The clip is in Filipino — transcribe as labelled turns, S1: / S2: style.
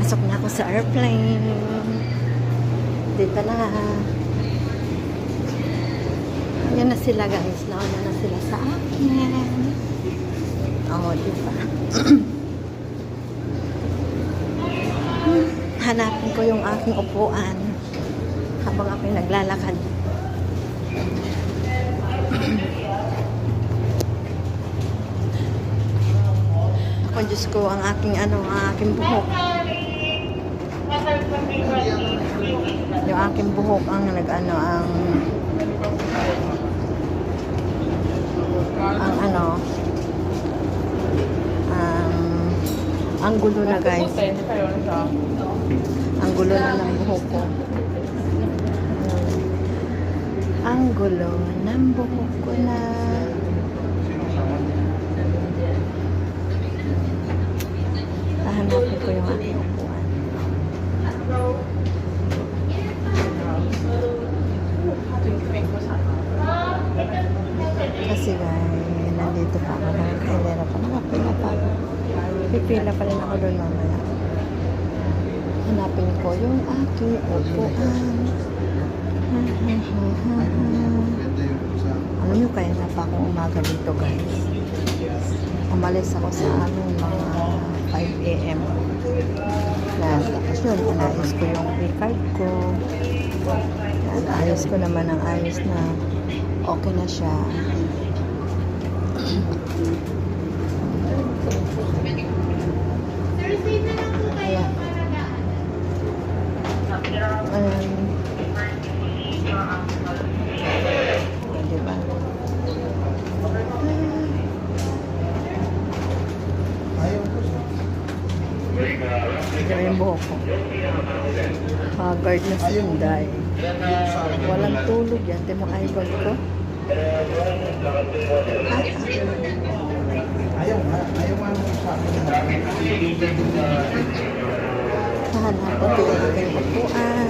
S1: Pasok na ako sa airplane. Dito na. Ayan na sila guys. Nauna na sila sa akin. Oo, diba? Hanapin ko yung aking upuan habang ako'y naglalakad. Ako, Diyos ko, ang aking buhok. Yung aking buhok ang ang gulo na guys. Ang gulo na ng buhok ko. Ang gulo ng buhok ko na. Hahanapin ko yung aking upuan. Kasi guys, nandito pa ako. Nakakailera pa. Nakapila pa ako. Pipila pa rin ako doon mamaya. Hanapin ko yung aking upuan. Alam nyo, kaya na pa akong umaga dito guys. Umalis ako sa amin mga 5 AM. Tapos yun, inayos ko yung e-card ko. Ayos ko naman ang ayos na okay na siya. Ayan. Diba? Ito yung buhok ko. Haggard na si Hyundai. Walang tulog yan. Ito yung eyeball ko. Hahanapin ko yung aking upuan.